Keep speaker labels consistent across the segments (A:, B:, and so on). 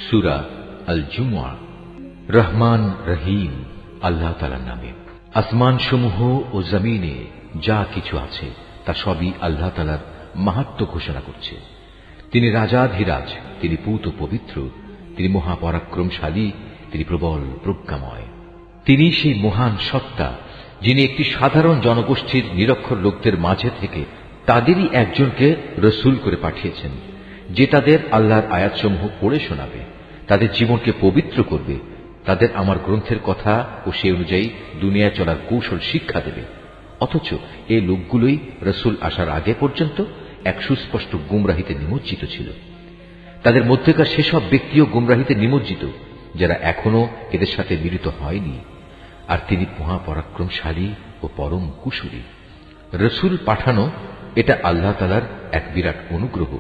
A: সূরা আল জুমআ। রহমান রহিম আল্লাহ তাআলার নামে। আসমান সমূহ ও জমিনে যা কিছু আছে তা সবই আল্লাহ তাআলার মাহাত্ম্য ঘোষণা করছে। তিনি রাজাধিরাজ, তিনি পূত পবিত্র, তিনি মহাপরাক্রমশালী, তিনি প্রবল প্রজ্ঞাময়। তিনি সেই মহান সত্তা যিনি একটি সাধারণ জনগোষ্ঠীর নিরক্ষর লোকদের মাঝে থেকে তাদেরই একজনকে রসূল করে পাঠিয়েছেন, যে তাদের আল্লাহর আয়াতসমূহ পড়ে শোনাবে, তাদের জীবনকে পবিত্র করবে, তাদের আমার গ্রন্থের কথা ও সে অনুযায়ী দুনিয়ায় চলার কৌশল শিক্ষা দেবে। অথচ এই লোকগুলোই রসূল আসার আগে পর্যন্ত এক সুস্পষ্ট গুমরাহিতে নিমজ্জিত ছিল। তাদের মধ্যেকার সেসব ব্যক্তিও গুমরাহিতে নিমজ্জিত যারা এখনো এদের সাথে মিলিত হয়নি। আর তিনি মহাপরাক্রমশালী ও পরম কুশলী। রসূল পাঠানো এটা আল্লাহ তাআলার এক বিরাট অনুগ্রহ।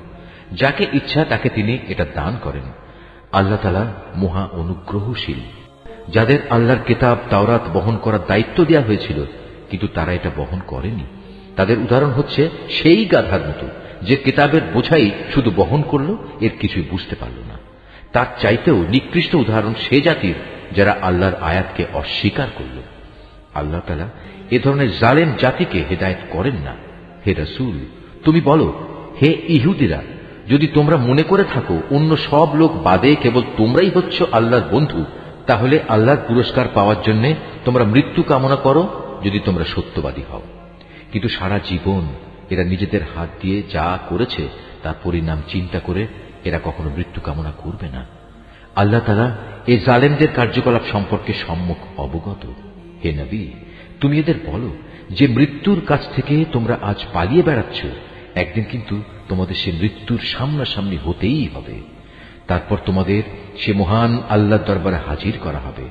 A: যাকে ইচ্ছা তাকে তিনি এটা দান করেন। আল্লাহ তাআলা মহা অনুগ্রহশীল। যাদের আল্লাহর কিতাব তাওরাত বহন করার দায়িত্ব দেওয়া হয়েছিল কিন্তু তারা এটা বহন করেনি, তাদের উদাহরণ হচ্ছে সেই গাধার মতো যে কিতাবের বোঝাই শুধু বহন করল, এর কিছুই বুঝতে পারল না। তার চাইতেও নিকৃষ্ট উদাহরণ সে জাতির যারা আল্লাহর আয়াতকে অস্বীকার করল। আল্লাহ তাআলা এ ধরনের জালেম জাতিকে হেদায়েত করেন না। হে রাসূল, তুমি বলো, হে ইহুদিরা, যদি তোমরা মনে করে থাকো অন্য সব লোক বাদে কেবল তোমরাই হচ্ছ আল্লাহর বন্ধু, তাহলে আল্লাহর পুরস্কার পাওয়ার জন্য তোমরা মৃত্যু কামনা করো যদি তোমরা সত্যবাদী হও। কিন্তু সারা জীবন এরা নিজেদের হাত দিয়ে যা করেছে তার পরিণাম চিন্তা করে এরা কখনো মৃত্যু কামনা করবে না। আল্লাহ তাআলা এই জালেমদের কার্যকলাপ সম্পর্কে সম্মুখ অবগত। হে নবী, তুমি এদের বলো যে মৃত্যুর কাছ থেকে তোমরা আজ পালিয়ে বেড়াচ্ছ, একদিন কিন্তু তোমাদের সে মৃত্যুর সামনাসামনি হতেই হবে। তারপর তোমাদের সে মহান আল্লাহর দরবারে হাজির করা হবে,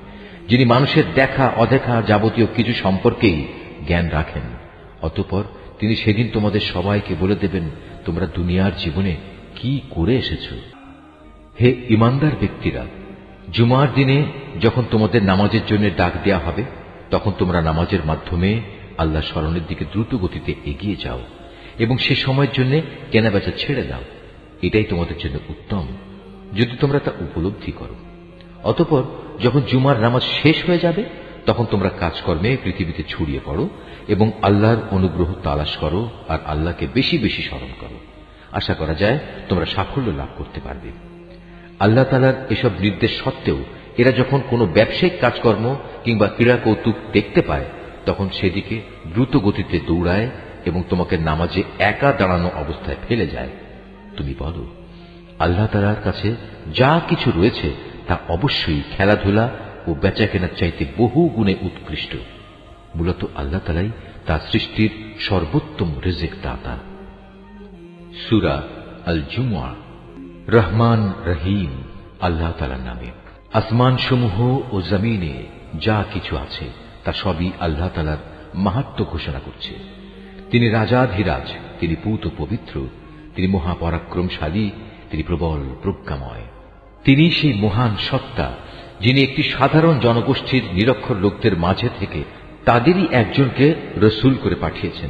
A: যিনি মানুষের দেখা অদেখা যাবতীয় কিছু সম্পর্কেই জ্ঞান রাখেন। অতঃপর তিনি সেদিন তোমাদের সবাইকে বলে দেবেন তোমরা দুনিয়ার জীবনে কি করে এসেছ। হে ইমানদার ব্যক্তিরা, জুমার দিনে যখন তোমাদের নামাজের জন্য ডাক দেয়া হবে, তখন তোমরা নামাজের মাধ্যমে আল্লাহ স্মরণের দিকে দ্রুত গতিতে এগিয়ে যাও এবং সে সময়ের জন্য কেনাবেচা ছেড়ে দাও। এটাই তোমাদের জন্য উত্তম, যদি তোমরা তা উপলব্ধি করো। অতঃপর যখন জুমার নামাজ শেষ হয়ে যাবে, তখন তোমরা কাজকর্মে পৃথিবীতে ছড়িয়ে পড়ো এবং আল্লাহর অনুগ্রহ তালাশ করো আর আল্লাহকে বেশি বেশি স্মরণ করো। আশা করা যায় তোমরা সাফল্য লাভ করতে পারবে। আল্লাহ তাআলার এসব নির্দেশ সত্ত্বেও এরা যখন কোনো ব্যবসায়িক কাজকর্ম কিংবা ক্রীড়া কৌতুক দেখতে পায়, তখন সেদিকে দ্রুত গতিতে দৌড়ায় এবং তোমাকে নামাজে একা দাঁড়ানো অবস্থায় ফেলে যায়। তুমি বলো, আল্লাহ তাআলার কাছে যা কিছু রয়েছে তা অবশ্যই খেলাধুলা ও বেচা কেনার চাইতে বহু গুণে উৎকৃষ্ট। মূলত আল্লাহ তাআলাই তার সৃষ্টির সর্বোত্তম রিজিক দাতা। সূরা আল জুমআ। রহমান রহিম আল্লাহ তাআলার নামে। আসমান সমূহ ও জমিনে যা কিছু আছে তা সবই আল্লাহ তাআলার মাহাত্ম্য ঘোষণা করছে। তিনি রাজাধিরাজ, তিনি পূত পবিত্র, তিনি মহাপরাক্রমশালী, তিনি প্রবল প্রজ্ঞাময়। তিনি সেই মহান সত্তা যিনি একটি সাধারণ জনগোষ্ঠীর নিরক্ষর লোকদের মাঝে থেকে তাদেরই একজনকে রসূল করে পাঠিয়েছেন,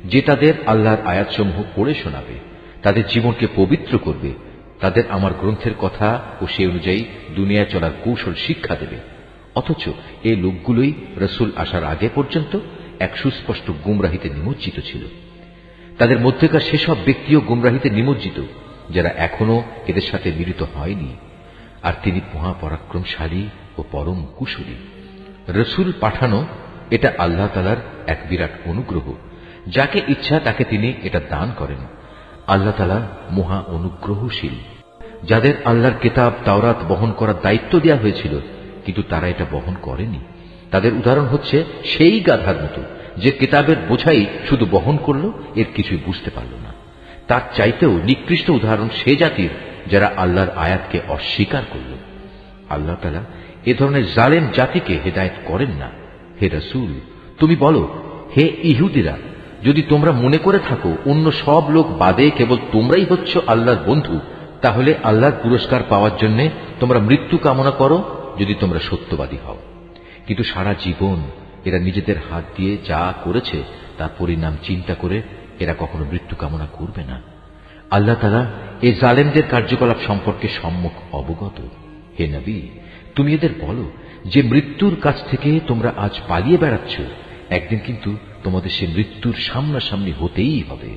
A: যে তাদের আল্লাহর আয়াতসমূহ পড়ে শোনাবে, তাদের জীবনকে পবিত্র করবে, তাদের আমার গ্রন্থের কথা ও সে অনুযায়ী দুনিয়ায় চলার কৌশল শিক্ষা দেবে। অথচ এই লোকগুলোই রসূল আসার আগে পর্যন্ত এক সুস্পষ্ট গুমরাহিতে নিমজ্জিত ছিল। তাদের মধ্যেকার সেসব ব্যক্তিও গুমরাহিতে নিমজ্জিত যারা এখনো এদের সাথে মিলিত হয়নি। আর তিনি মহাপরাক্রমশালী ও পরম কুশলী। রসূল পাঠানো এটা আল্লাহ তাআলার এক বিরাট অনুগ্রহ। যাকে ইচ্ছা তাকে তিনি এটা দান করেন। আল্লাহ তাআলা মহা অনুগ্রহশীল। যাদের আল্লাহর কিতাব তাওরাত বহন করার দায়িত্ব দেওয়া হয়েছিল কিন্তু তারা এটা বহন করেনি, তাদের উদাহরণ হচ্ছে সেই গাধার মতো যে কিতাবের বোঝাই শুধু বহন করল, এর কিছুই বুঝতে পারল না। তার চাইতেও নিকৃষ্ট উদাহরণ সে জাতির যারা আল্লাহর আয়াতকে অস্বীকার করল। আল্লাহ তাআলা এ ধরনের জালেম জাতিকে হেদায়েত করেন না। হে রাসূল, তুমি বলো, হে ইহুদিরা, যদি তোমরা মনে করে থাকো অন্য সব লোক বাদে কেবল তোমরাই হচ্ছ আল্লাহর বন্ধু, তাহলে আল্লাহর পুরস্কার পাওয়ার জন্য তোমরা মৃত্যু কামনা করো যদি তোমরা সত্যবাদী হও। কিন্তু সারা জীবন এরা নিজেদের হাত দিয়ে যা করেছে তার পরিণাম চিন্তা করে এরা কখনো মৃত্যু কামনা করবে না। আল্লাহ তাআলা এই জালেমদের কার্যকলাপ সম্পর্কে সম্মুখ অবগত। হে নবী, তুমি এদের বলো যে মৃত্যুর কাছ থেকে তোমরা আজ পালিয়ে বেড়াচ্ছ, একদিন কিন্তু তোমাদের সে মৃত্যুর সামনাসামনি হতেই হবে।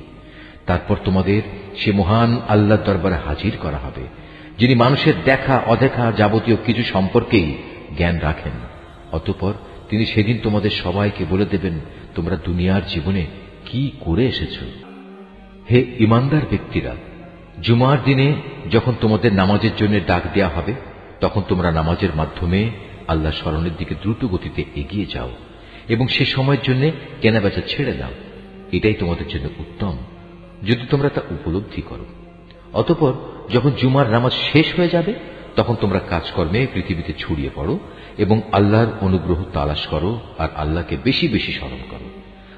A: তারপর তোমাদের সে মহান আল্লাহর দরবারে হাজির করা হবে, যিনি মানুষের দেখা অদেখা যাবতীয় কিছু সম্পর্কেই জ্ঞান রাখেন। অতঃপর তিনি সেদিন তোমাদের সবাইকে বলে দেবেন, তোমরা দুনিয়ার জীবনে কি করে এসেছ। হে ইমানদার ব্যক্তিরা, জুমার দিনে যখন তোমাদের নামাজের জন্য ডাক দেয়া হবে, তখন তোমরা নামাজের মাধ্যমে আল্লাহ স্মরণের দিকে দ্রুত গতিতে এগিয়ে যাও এবং সে সময়ের জন্য কেনাবেচা ছেড়ে দাও। এটাই তোমাদের জন্য উত্তম, যদি তোমরা তা উপলব্ধি করো। অতঃপর যখন জুমার নামাজ শেষ হয়ে যাবে, তখন তোমরা কাজকর্মে পৃথিবীতে ছড়িয়ে পড়ো এবং আল্লাহর অনুগ্রহ তালাশ করো আর আল্লাহকে বেশি বেশি স্মরণ করো।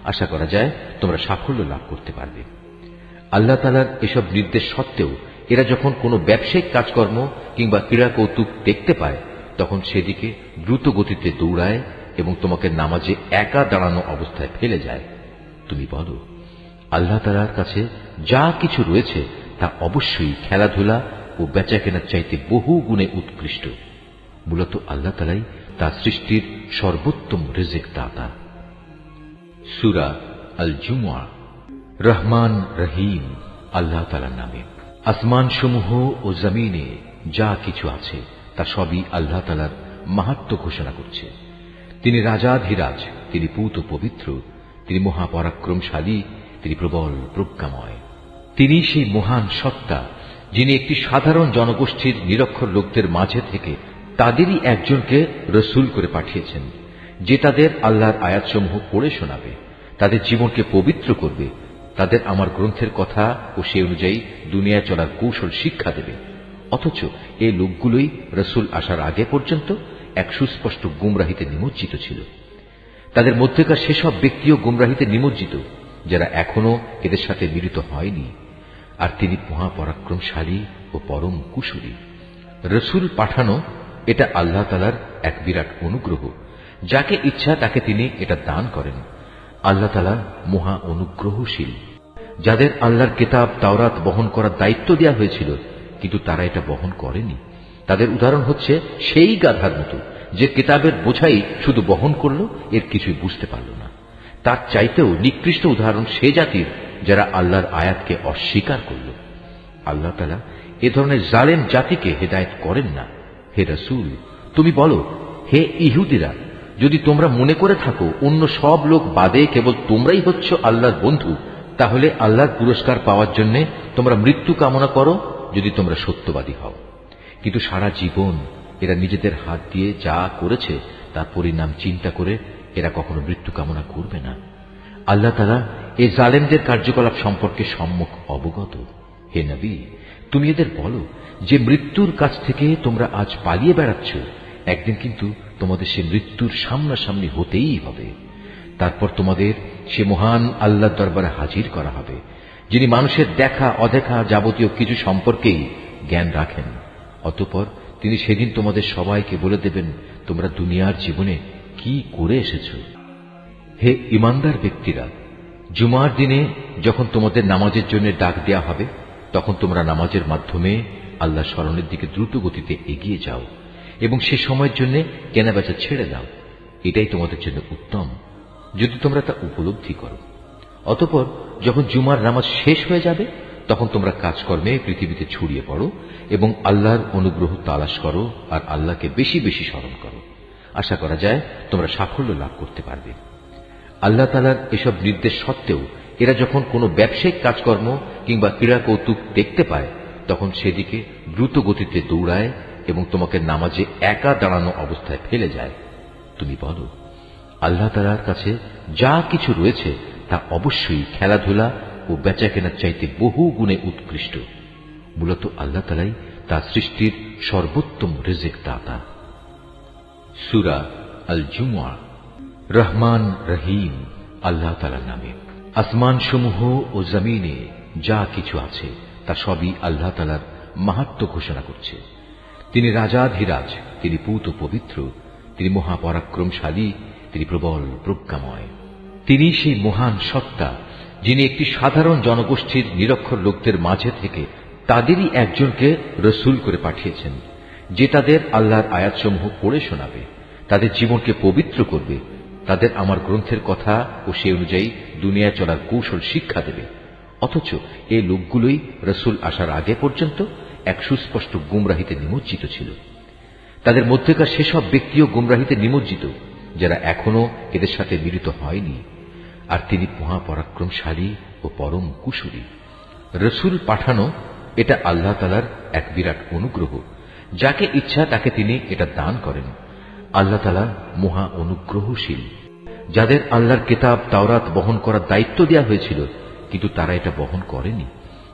A: আশা করা যায় তোমরা সাফল্য লাভ করতে পারবে। আল্লাহ তাআলার এসব নির্দেশ সত্ত্বেও এরা যখন কোনো ব্যবসায়িক কাজকর্ম কিংবা ক্রীড়া কৌতুক দেখতে পায়, তখন সেদিকে দ্রুত গতিতে দৌড়ায় এবং তোমাকে নামাজে একা দাঁড়ানো অবস্থায় ফেলে যায়। তুমি বলো, আল্লাহ তাআলার কাছে যা কিছু রয়েছে তা অবশ্যই খেলাধুলা ও বেচা কেনার চাইতে বহু গুণে উৎকৃষ্ট। মূলত আল্লাহ তাআলাই তার সৃষ্টির সর্বোত্তম রিজিক দাতা। সূরা আল জুমআ। রহমান রহিম আল্লাহ তাআলার নামে। আসমান সমূহ ও জমিনে যা কিছু আছে তা সবই আল্লাহ তাআলার মাহাত্ম্য ঘোষণা করছে। তিনি রাজাধিরাজ, তিনি পূত পবিত্র, তিনি মহাপরাক্রমশালী, তিনি প্রবল প্রজ্ঞাময়। তিনি সেই মহান সত্তা, যিনি একটি সাধারণ জনগোষ্ঠীর নিরক্ষর লোকদের মাঝে থেকে তাদেরই একজনকে রসুল করে পাঠিয়েছেন, যে তাদের আল্লাহর আয়াতসমূহ পড়ে শোনাবে, তাদের জীবনকে পবিত্র করবে, তাদের আমার গ্রন্থের কথা ও সে অনুযায়ী দুনিয়ায় চলার কৌশল শিক্ষা দেবে। অথচ এই লোকগুলোই রসুল আসার আগে পর্যন্ত এক সুস্পষ্ট গুমরাহিতে নিমজ্জিত ছিল। তাদের মধ্যেকার সেসব ব্যক্তিও গুমরাহিতে নিমজ্জিত, যারা এখনো এদের সাথে মিলিত হয়নি। আর তিনি মহাপরাক্রমশালী ও পরম কুশলী। রসুল পাঠানো এটা আল্লাহ তাআলার এক বিরাট অনুগ্রহ। যাকে ইচ্ছা তাকে তিনি এটা দান করেন। আল্লাহ তাআলা মহা অনুগ্রহশীল। যাদের আল্লাহর কিতাব তাওরাত বহন করার দায়িত্ব দেওয়া হয়েছিল, কিন্তু তারা এটা বহন করেনি, তাদের উদাহরণ হচ্ছে সেই গাধার মতো, যে কিতাবের বোঝাই শুধু বহন করল, এর কিছুই বুঝতে পারল না। তার চাইতেও নিকৃষ্ট উদাহরণ সে জাতির যারা আল্লাহর আয়াতকে অস্বীকার করল। আল্লাহ তাআলা এ ধরনের জালেম জাতিকে হেদায়েত করেন না। হে রাসূল, তুমি বলো, হে ইহুদিরা, যদি তোমরা মনে করে থাকো অন্য সব লোক বাদে কেবল তোমরাই হচ্ছ আল্লাহর বন্ধু, তাহলে আল্লাহর পুরস্কার পাওয়ার জন্য তোমরা মৃত্যু কামনা করো, যদি তোমরা সত্যবাদী হও। কিন্তু সারা জীবন এরা নিজেদের হাত দিয়ে যা করেছে তার পরিণাম চিন্তা করে এরা কখনো মৃত্যু কামনা করবে না। আল্লাহ তাআলা এই জালেমদের কার্যকলাপ সম্পর্কে সম্মুখ অবগত। হে নবী, তুমি এদের বলো যে মৃত্যুর কাছ থেকে তোমরা আজ পালিয়ে বেড়াচ্ছ, একদিন কিন্তু তোমাদের সে মৃত্যুর সামনাসামনি হতেই হবে। তারপর তোমাদের সে মহান আল্লাহর দরবারে হাজির করা হবে, যিনি মানুষের দেখা অদেখা যাবতীয় কিছু সম্পর্কেই জ্ঞান রাখেন। অতঃপর তিনি সেদিন তোমাদের সবাইকে বলে দেবেন, তোমরা দুনিয়ার জীবনে কি করে এসেছ। হে ইমানদার ব্যক্তিরা, জুমার দিনে যখন তোমাদের নামাজের জন্য ডাক দেয়া হবে, তখন তোমরা নামাজের মাধ্যমে আল্লাহ স্মরণের দিকে দ্রুত গতিতে এগিয়ে যাও এবং সে সময়ের জন্য কেনাবেচা ছেড়ে দাও। এটাই তোমাদের জন্য উত্তম, যদি তোমরা তা উপলব্ধি করো। অতঃপর যখন জুমার নামাজ শেষ হয়ে যাবে, তখন তোমরা কাজকর্মে পৃথিবীতে ছড়িয়ে পড়ো এবং আল্লাহর অনুগ্রহ তালাশ করো আর আল্লাহকে বেশি বেশি স্মরণ করো। আশা করা যায় তোমরা সাফল্য লাভ করতে পারবে। আল্লাহ তাআলার এসব নির্দেশ সত্ত্বেও এরা যখন কোনো ব্যবসায়িক কাজকর্ম কিংবা ক্রীড়া কৌতুক দেখতে পায়, তখন সেদিকে দ্রুত গতিতে দৌড়ায় এবং তোমাকে নামাজে একা দাঁড়ানো অবস্থায় ফেলে যায়। তুমি বলো, আল্লাহ তাআলার কাছে যা কিছু রয়েছে তা অবশ্যই খেলাধুলা ও বেচা কেনার চাইতে বহু গুণে উৎকৃষ্ট। মূলত আল্লাহ তাআলাই তার সৃষ্টির সর্বোত্তম রিজিক দাতা। সূরা আল জুমআ। রহমান রহিম আল্লাহ তাআলার নামে। আসমান সমূহ ও জমিনে যা কিছু আছে তা সবই আল্লাহ তাআলার মাহাত্ম্য ঘোষণা করছে। তিনি রাজাধিরাজ, তিনি পূত পবিত্র, তিনি মহাপরাক্রমশালী, তিনি প্রবল প্রজ্ঞাময়। তিনি সেই মহান সত্তা, যিনি একটি সাধারণ জনগোষ্ঠীর নিরক্ষর লোকদের মাঝে থেকে তাদেরই একজনকে রসুল করে পাঠিয়েছেন, যে তাদের আল্লাহর আয়াতসমূহ পড়ে শোনাবে, তাদের জীবনকে পবিত্র করবে, তাদের আমার গ্রন্থের কথা ও সে অনুযায়ী দুনিয়ায় চলার কৌশল শিক্ষা দেবে। অথচ এই লোকগুলোই রসুল আসার আগে পর্যন্ত এক সুস্পষ্ট গুমরাহিতে নিমজ্জিত ছিল। তাদের মধ্যেকার সেসব ব্যক্তিও গুমরাহিতে নিমজ্জিত যারা এখনো এদের সাথে মিলিত হয়নি। আর তিনি মহাপরাক্রমশালী ও পরম কুশলী। রসুল পাঠানো এটা আল্লাহ তাআলার এক বিরাট অনুগ্রহ। যাকে ইচ্ছা তাকে তিনি এটা দান করেন। আল্লাহ তাআলা মহা অনুগ্রহশীল। যাদের আল্লাহর কিতাব তাওরাত বহন করার দায়িত্ব দেওয়া হয়েছিল কিন্তু তারা এটা বহন করেনি,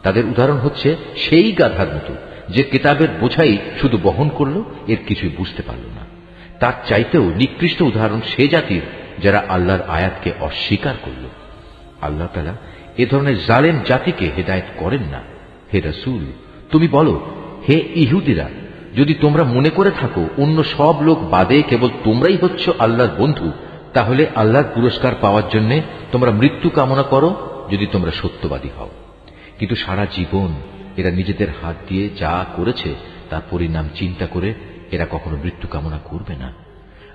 A: তাদের উদাহরণ হচ্ছে সেই গাধার মতো যে কিতাবের বোঝাই শুধু বহন করল, এর কিছুই বুঝতে পারল না। তার চাইতেও নিকৃষ্ট উদাহরণ সে জাতির যারা আল্লাহর আয়াতকে অস্বীকার করল। আল্লাহ তাআলা এ ধরনের জালেম জাতিকে হেদায়েত করেন না। হে রাসূল, তুমি বলো, হে ইহুদিরা, যদি তোমরা মনে করে থাকো অন্য সব লোক বাদে কেবল তোমরাই হচ্ছ আল্লাহর বন্ধু, তাহলে আল্লাহর পুরস্কার পাওয়ার জন্য তোমরা মৃত্যু কামনা করো যদি তোমরা সত্যবাদী হও। কিন্তু সারা জীবন এরা নিজেদের হাত দিয়ে যা করেছে তার পরিণাম চিন্তা করে এরা কখনো মৃত্যু কামনা করবে না।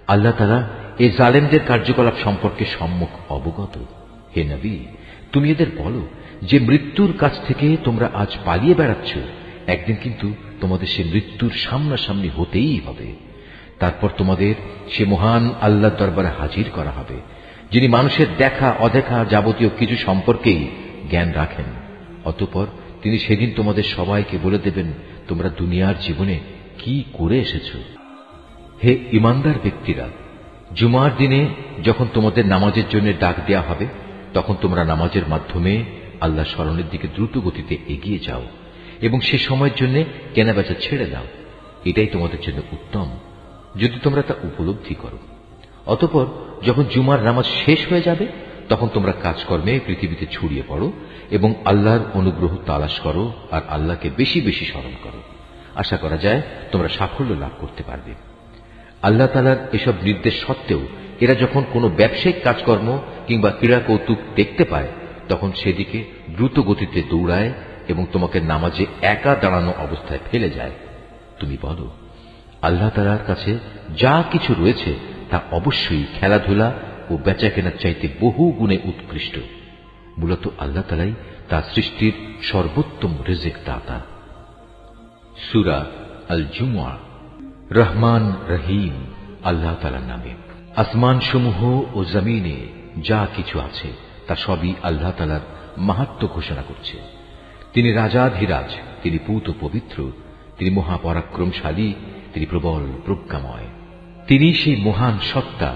A: আল্লাহ তাআলা এই জালেমদের কার্যকলাপ সম্পর্কে সম্মুখ অবগত। হে নবী, তুমি এদের বলো যে মৃত্যুর কাছ থেকে তোমরা আজ পালিয়ে বেড়াচ্ছ, একদিন কিন্তু তোমাদের সে মৃত্যুর সামনাসামনি হতেই হবে। তারপর তোমাদের সে মহান আল্লাহর দরবারে হাজির করা হবে, যিনি মানুষের দেখা অদেখা যাবতীয় কিছু সম্পর্কেই জ্ঞান রাখেন। অতঃপর তিনি সেদিন তোমাদের সবাইকে বলে দেবেন তোমরা দুনিয়ার জীবনে কি করে এসেছ। হে ইমানদার ব্যক্তিরা, জুমার দিনে যখন তোমাদের নামাজের জন্য ডাক দেয়া হবে তখন তোমরা নামাজের মাধ্যমে আল্লাহ স্মরণের দিকে দ্রুত গতিতে এগিয়ে যাও এবং সে সময়ের জন্য কেনাবেচা ছেড়ে দাও। এটাই তোমাদের জন্য উত্তম যদি তোমরা তা উপলব্ধি করো। অতঃপর যখন জুমার নামাজ শেষ হয়ে যাবে তখন তোমরা কাজকর্মে পৃথিবীতে ছড়িয়ে পড়ো এবং আল্লাহর অনুগ্রহ তালাশ করো আর আল্লাহকে বেশি বেশি স্মরণ করো। আশা করা যায় তোমরা সাফল্য লাভ করতে পারবে। আল্লাহ তাআলার এসব নির্দেশ সত্ত্বেও এরা যখন কোনো ব্যবসায়িক কাজকর্ম কিংবা ক্রীড়া কৌতুক দেখতে পায় তখন সেদিকে দ্রুত গতিতে দৌড়ায় এবং তোমাকে নামাজে একা দাঁড়ানো অবস্থায় ফেলে যায়। তুমি বলো, আল্লাহ তাআলার কাছে যা কিছু রয়েছে তা অবশ্যই খেলাধুলা ও বেচা কেনার চাইতে বহু গুণে উৎকৃষ্ট। মূলত আল্লাহ তাআলাই তার সৃষ্টির সর্বোত্তম রিজিক দাতা। সূরা আল জুমআ। রহমান রহিম আল্লাহ তাআলার নামে। আসমান সমূহ ও জমিনে যা কিছু আছে তা সবই আল্লাহ তাআলার মাহাত্ম্য ঘোষণা করছে। তিনি রাজাধিরাজ, তিনি পূত পবিত্র, তিনি মহাপরাক্রমশালী, তিনি প্রবল প্রজ্ঞাময়। তিনি সেই মহান সত্তা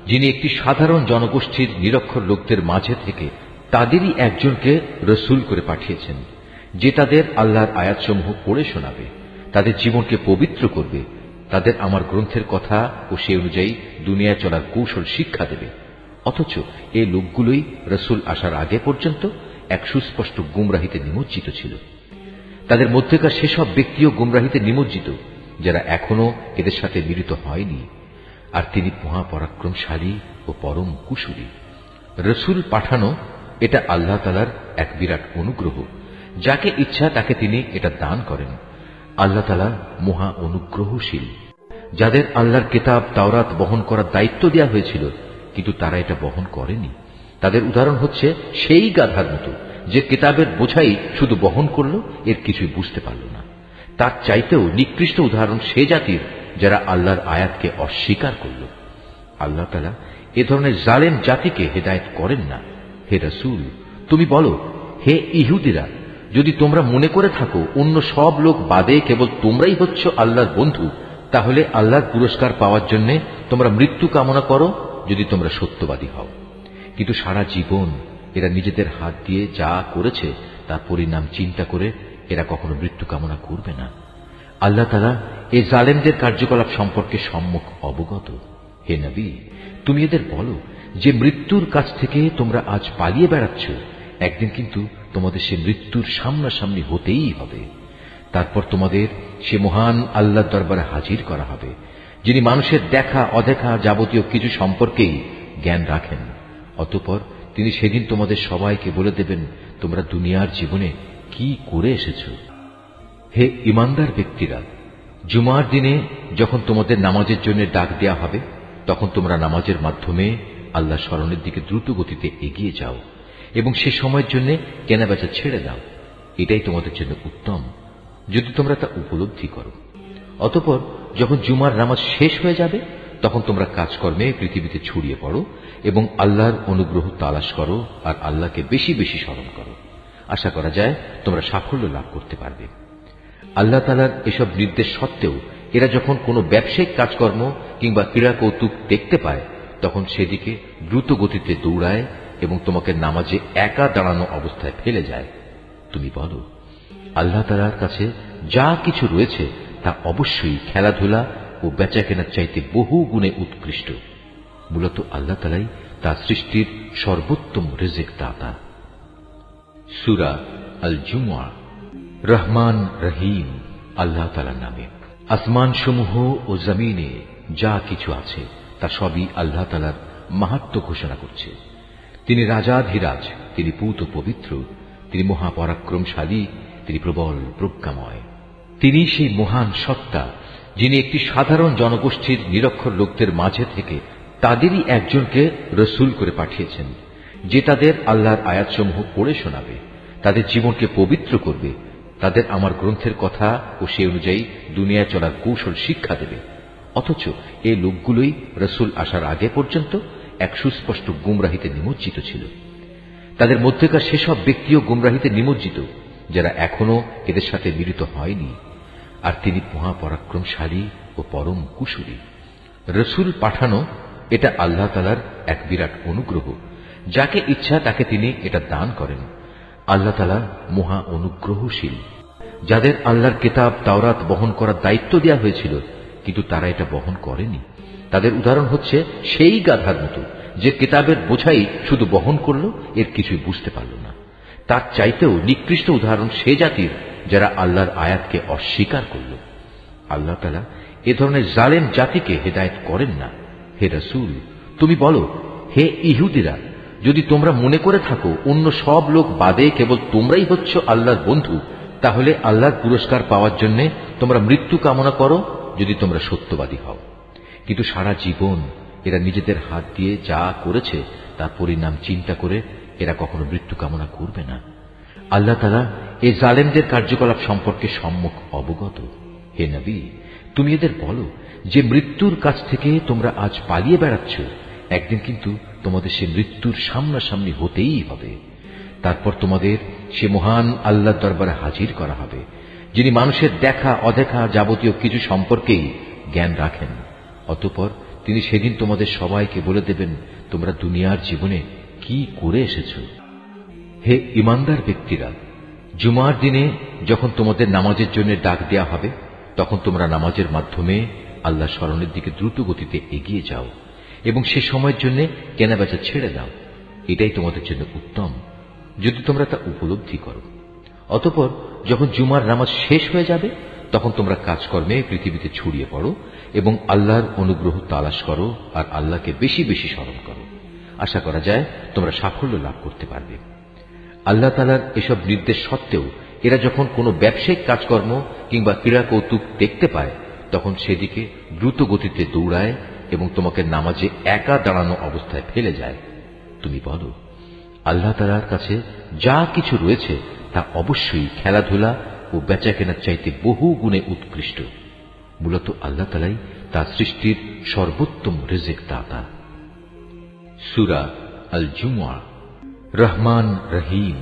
A: যিনি একটি সাধারণ জনগোষ্ঠীর নিরক্ষর লোকদের মাঝে থেকে তাদেরই একজনকে রসুল করে পাঠিয়েছেন, যে তাদের আল্লাহর আয়াতসমূহ পড়ে শোনাবে, তাদের জীবনকে পবিত্র করবে, তাদের আমার গ্রন্থের কথা ও সে অনুযায়ী দুনিয়ায় চলার কৌশল শিক্ষা দেবে। অথচ এই লোকগুলোই রসুল আসার আগে পর্যন্ত এক সুস্পষ্ট গুমরাহিতে নিমজ্জিত ছিল। তাদের মধ্যেকার সেসব ব্যক্তিও গুমরাহিতে নিমজ্জিত যারা এখনো এদের সাথে মিলিত হয়নি। আর তিনি মহাপরাক্রমশালী ও পরম কুশলী। রসুল পাঠানো এটা আল্লাহ তাআলার এক বিরাট অনুগ্রহ। যাকে ইচ্ছা তাকে তিনি এটা দান করেন। আল্লাহ তাআলা মহা অনুগ্রহশীল। যাদের আল্লাহর কিতাব তাওরাত বহন করার দায়িত্ব দেওয়া হয়েছিল কিন্তু তারা এটা বহন করেনি, তাদের উদাহরণ হচ্ছে সেই গাধার মতো যে কিতাবের বোঝাই শুধু বহন করল, এর কিছুই বুঝতে পারল না। তার চাইতেও নিকৃষ্ট উদাহরণ সে জাতির যারা আল্লাহর আয়াতকে অস্বীকার করল। আল্লাহ তাআলা এ ধরনের জালেম জাতিকে হেদায়েত করেন না। হে রাসূল, তুমি বলো, হে ইহুদিরা, যদি তোমরা মনে করে থাকো অন্য সব লোক বাদে কেবল তোমরাই হচ্ছ আল্লাহর বন্ধু, তাহলে আল্লাহর পুরস্কার পাওয়ার জন্য তোমরা মৃত্যু কামনা করো যদি তোমরা সত্যবাদী হও। কিন্তু সারা জীবন এরা নিজেদের হাত দিয়ে যা করেছে তার পরিণাম চিন্তা করে এরা কখনো মৃত্যু কামনা করবে না। আল্লাহ তাআলা এই জালেমদের কার্যকলাপ সম্পর্কে সম্মুখ অবগত। হে নবী, তুমি এদের বলো যে মৃত্যুর কাছ থেকে তোমরা আজ পালিয়ে বেড়াচ্ছ, একদিন কিন্তু তোমাদের সে মৃত্যুর সামনাসামনি হতেই হবে। তারপর তোমাদের সে মহান আল্লাহর দরবারে হাজির করা হবে, যিনি মানুষের দেখা অদেখা যাবতীয় কিছু সম্পর্কেই জ্ঞান রাখেন। অতঃপর তিনি সেদিন তোমাদের সবাইকে বলে দেবেন তোমরা দুনিয়ার জীবনে কি করে এসেছ। হে ইমানদার ব্যক্তিরা, জুমার দিনে যখন তোমাদের নামাজের জন্য ডাক দেয়া হবে, তখন তোমরা নামাজের মাধ্যমে আল্লাহ স্মরণের দিকে দ্রুত গতিতে এগিয়ে যাও এবং সে সময়ের জন্য কেনাবেচা ছেড়ে দাও। এটাই তোমাদের জন্য উত্তম, যদি তোমরা তা উপলব্ধি করো। অতঃপর যখন জুমার নামাজ শেষ হয়ে যাবে, তখন তোমরা কাজকর্মে পৃথিবীতে ছড়িয়ে পড়ো এবং আল্লাহর অনুগ্রহ তালাশ করো আর আল্লাহকে বেশি বেশি স্মরণ করো। আশা করা যায় তোমরা সাফল্য লাভ করতে পারবে। আল্লাহ তাআলার এসব নির্দেশ সত্ত্বেও এরা যখন কোনো ব্যবসায়িক কাজকর্ম কিংবা ক্রীড়া কৌতুক দেখতে পায়, তখন সেদিকে দ্রুত গতিতে দৌড়ায় এবং তোমাকে নামাজে একা দাঁড়ানো অবস্থায় ফেলে যায়। তুমি বলো, আল্লাহ তাআলার কাছে যা কিছু রয়েছে তা অবশ্যই খেলাধুলা ও বেচা কেনার চাইতে বহু গুণে উৎকৃষ্ট। মূলত আল্লাহ তাআলাই তার সৃষ্টির সর্বোত্তম রিজিক দাতা। সূরা আল জুমআ। রহমান রহিম আল্লাহ তাআলার নামে। আসমান সমূহ ও জমিনে যা কিছু আছে তা সবই আল্লাহ তাআলার মাহাত্ম্য ঘোষণা করছে। তিনি রাজাধিরাজ, তিনি পূত পবিত্র, তিনি মহাপরাক্রমশালী, তিনি প্রবল প্রজ্ঞাময়। তিনি সেই মহান সত্তা যিনি একটি সাধারণ জনগোষ্ঠীর নিরক্ষর লোকদের মাঝে থেকে তাদেরই একজনকে রসুল করে পাঠিয়েছেন, যে তাদের আল্লাহর আয়াতসমূহ পড়ে শোনাবে, তাদের জীবনকে পবিত্র করবে, তাদের আমার গ্রন্থের কথা ও সে অনুযায়ী দুনিয়ায় চলার কৌশল শিক্ষা দেবে। অথচ এই লোকগুলোই রসুল আসার আগে পর্যন্ত এক সুস্পষ্ট গুমরাহিতে নিমজ্জিত ছিল। তাদের মধ্যেকার সেসব ব্যক্তিও গুমরাহিতে নিমজ্জিত যারা এখনো এদের সাথে মিলিত হয়নি। আর তিনি মহাপরাক্রমশালী ও পরম কুশলী। রসুল পাঠানো এটা আল্লাহ তাআলার এক বিরাট অনুগ্রহ। যাকে ইচ্ছা তাকে তিনি এটা দান করেন। আল্লাহ তাআলা মহা অনুগ্রহশীল। যাদের আল্লাহর কিতাব তাওরাত বহন করার দায়িত্ব দেওয়া হয়েছিল কিন্তু তারা এটা বহন করেনি, তাদের উদাহরণ হচ্ছে সেই গাধার মতো যে কিতাবের বোঝাই শুধু বহন করল, এর কিছুই বুঝতে পারল না। তার চাইতেও নিকৃষ্ট উদাহরণ সে জাতির যারা আল্লাহর আয়াতকে অস্বীকার করল। আল্লাহ তাআলা এ ধরনের জালেম জাতিকে হেদায়েত করেন না। হে রাসূল, তুমি বলো, হে ইহুদিরা, যদি তোমরা মনে করে থাকো অন্য সব লোক বাদে কেবল তোমরাই হচ্ছ আল্লাহর বন্ধু, তাহলে আল্লাহর পুরস্কার পাওয়ার জন্য তোমরা মৃত্যু কামনা করো যদি তোমরা সত্যবাদী হও। কিন্তু সারা জীবন এরা নিজেদের হাত দিয়ে যা করেছে তার পরিণাম চিন্তা করে এরা কখনো মৃত্যু কামনা করবে না। আল্লাহ তাআলা এই জালেমদের কার্যকলাপ সম্পর্কে সম্মুখ অবগত। হে নবী, তুমি এদের বলো যে মৃত্যুর কাছ থেকে তোমরা আজ পালিয়ে বেড়াচ্ছ, একদিন কিন্তু তোমাদের সে মৃত্যুর সামনাসামনি হতেই হবে। তারপর তোমাদের সে মহান আল্লাহর দরবারে হাজির করা হবে, যিনি মানুষের দেখা অদেখা যাবতীয় কিছু সম্পর্কেই জ্ঞান রাখেন। অতঃপর তিনি সেদিন তোমাদের সবাইকে বলে দেবেন তোমরা দুনিয়ার জীবনে কি করে এসেছ। হে ইমানদার ব্যক্তিরা, জুমার দিনে যখন তোমাদের নামাজের জন্য ডাক দেয়া হবে, তখন তোমরা নামাজের মাধ্যমে আল্লাহ স্মরণের দিকে দ্রুত গতিতে এগিয়ে যাও এবং সে সময়ের জন্য কেনাবেচা ছেড়ে দাও। এটাই তোমাদের জন্য উত্তম, যদি তোমরা তা উপলব্ধি করো। অতঃপর যখন জুমার নামাজ শেষ হয়ে যাবে, তখন তোমরা কাজকর্মে পৃথিবীতে ছড়িয়ে পড়ো এবং আল্লাহর অনুগ্রহ তালাশ করো আর আল্লাহকে বেশি বেশি স্মরণ করো। আশা করা যায় তোমরা সাফল্য লাভ করতে পারবে। আল্লাহ তাআলার এসব নির্দেশ সত্ত্বেও এরা যখন কোনো ব্যবসায়িক কাজকর্ম কিংবা ক্রীড়া কৌতুক দেখতে পায়, তখন সেদিকে দ্রুত গতিতে দৌড়ায় এবং তোমাকে নামাজে একা দাঁড়ানো অবস্থায় ফেলে যায়। তুমি বলো, আল্লাহ তাআলার কাছে যা কিছু রয়েছে তা অবশ্যই খেলাধুলা ও বেচা কেনার চাইতে বহু গুণে উৎকৃষ্ট। মূলত আল্লাহ তাআলাই তার সৃষ্টির সর্বোত্তম রিজিক দাতা। সূরা আল জুমআ। রহমান রহিম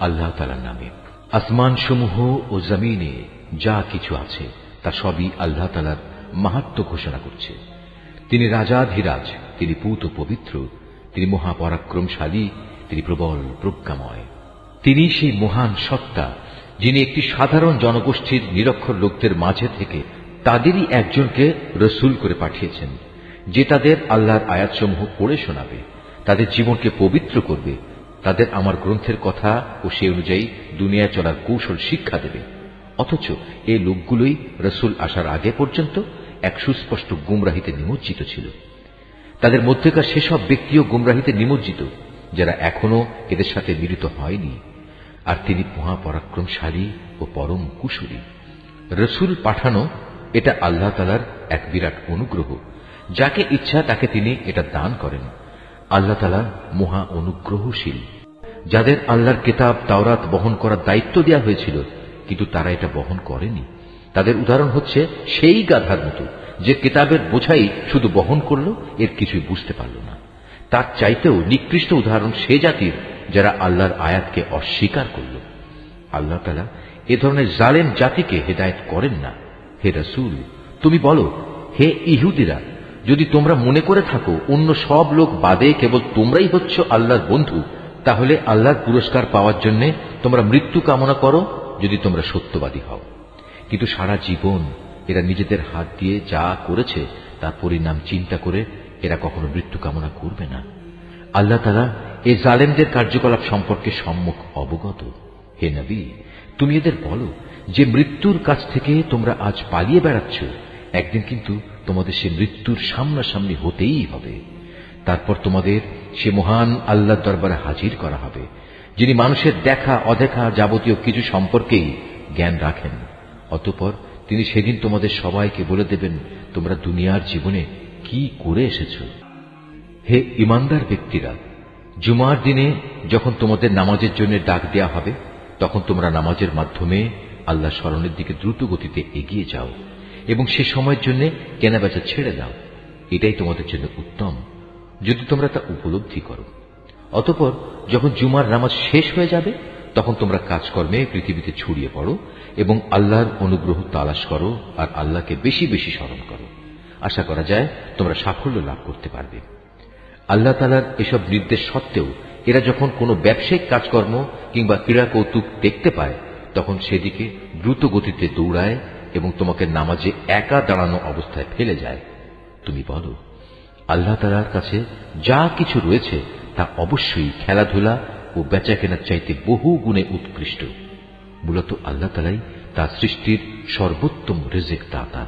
A: আল্লাহ তাআলার নামে। আসমান সমূহ ও জমিনে যা কিছু আছে তা সবই আল্লাহ তাআলার মাহাত্ম্য ঘোষণা করছে। তিনি রাজাধিরাজ, তিনি পূত পবিত্র, তিনি মহাপরাক্রমশালী, তিনি প্রবল প্রজ্ঞাময়। তিনি সেই মহান সত্তা যিনি একটি সাধারণ জনগোষ্ঠীর নিরক্ষর লোকদের মাঝে থেকে তাদেরই একজনকে রসুল করে পাঠিয়েছেন, যে তাদের আল্লাহর আয়াতসমূহ পড়ে শোনাবে, তাদের জীবনকে পবিত্র করবে, তাদের আমার গ্রন্থের কথা ও সে অনুযায়ী দুনিয়ায় চলার কৌশল শিক্ষা দেবে। অথচ এই লোকগুলোই রসুল আসার আগে পর্যন্ত এক সুস্পষ্ট গুমরাহিতে নিমজ্জিত ছিল। তাদের মধ্যেকার সেসব ব্যক্তিও গুমরাহিতে নিমজ্জিত যারা এখনো এদের সাথে মিলিত হয়নি, আর তিনি মহাপরাক্রমশালী ও পরম কুশলী। রসুল পাঠানো এটা আল্লাহ তাআলার এক বিরাট অনুগ্রহ। যাকে ইচ্ছা তাকে তিনি এটা দান করেন। আল্লাহ তাআলা মহা অনুগ্রহশীল। যাদের আল্লাহর কিতাব তাওরাত বহন করার দায়িত্ব দেওয়া হয়েছিল কিন্তু তারা এটা বহন করেনি, তাদের উদাহরণ হচ্ছে সেই গাধার মতো যে কিতাবের বোঝাই শুধু বহন করল, এর কিছুই বুঝতে পারল না। তার চাইতেও নিকৃষ্ট উদাহরণ সে জাতির যারা আল্লাহর আয়াতকে অস্বীকার করল। আল্লাহ তাআলা এ ধরনের জালেম জাতিকে হেদায়েত করেন না। হে রাসূল, তুমি বলো, হে ইহুদিরা, যদি তোমরা মনে করে থাকো অন্য সব লোক বাদে কেবল তোমরাই হচ্ছ আল্লাহর বন্ধু, তাহলে আল্লাহর পুরস্কার পাওয়ার জন্য তোমরা মৃত্যু কামনা করো যদি তোমরা সত্যবাদী হও। কিন্তু সারা জীবন এরা নিজেদের হাত দিয়ে যা করেছে তার পরিণাম চিন্তা করে এরা কখনো মৃত্যু কামনা করবে না। আল্লাহ তাআলা এই জালেমদের কার্যকলাপ সম্পর্কে সম্মুখ অবগত। হে নবী, তুমি এদের বলো যে মৃত্যুর কাছ থেকে তোমরা আজ পালিয়ে বেড়াচ্ছ, একদিন কিন্তু তোমাদের সে মৃত্যুর সামনাসামনি হতেই হবে। তারপর তোমাদের সে মহান আল্লাহর দরবারে হাজির করা হবে, যিনি মানুষের দেখা অদেখা যাবতীয় কিছু সম্পর্কেই জ্ঞান রাখেন। অতঃপর তিনি সেদিন তোমাদের সবাইকে বলে দেবেন তোমরা দুনিয়ার জীবনে কি করে এসেছ। হে ইমানদার ব্যক্তিরা, জুমার দিনে যখন তোমাদের নামাজের জন্য ডাক দেয়া হবে, তখন তোমরা নামাজের মাধ্যমে আল্লাহ স্মরণের দিকে দ্রুত গতিতে এগিয়ে যাও এবং সে সময়ের জন্য কেনাবেচা ছেড়ে দাও। এটাই তোমাদের জন্য উত্তম, যদি তোমরা তা উপলব্ধি করো। অতঃপর যখন জুমার নামাজ শেষ হয়ে যাবে, তখন তোমরা কাজকর্মে পৃথিবীতে ছড়িয়ে পড়ো এবং আল্লাহর অনুগ্রহ তালাশ করো আর আল্লাহকে বেশি বেশি স্মরণ করো। আশা করা যায় তোমরা সাফল্য লাভ করতে পারবে। আল্লাহ তাআলার এসব নির্দেশ সত্ত্বেও এরা যখন কোনো ব্যবসায়িক কাজকর্ম কিংবা ক্রীড়া কৌতুক দেখতে পায়, তখন সেদিকে দ্রুত গতিতে দৌড়ায় এবং তোমাকে নামাজে একা দাঁড়ানো অবস্থায় ফেলে যায়। তুমি বলো, আল্লাহ তাআলার কাছে যা কিছু রয়েছে তা অবশ্যই খেলাধুলা ও বেচা কেনার চাইতে বহু গুণে উৎকৃষ্ট। মূলত আল্লাহ তাআলাই তার সৃষ্টির সর্বোত্তম রিজিক দাতা।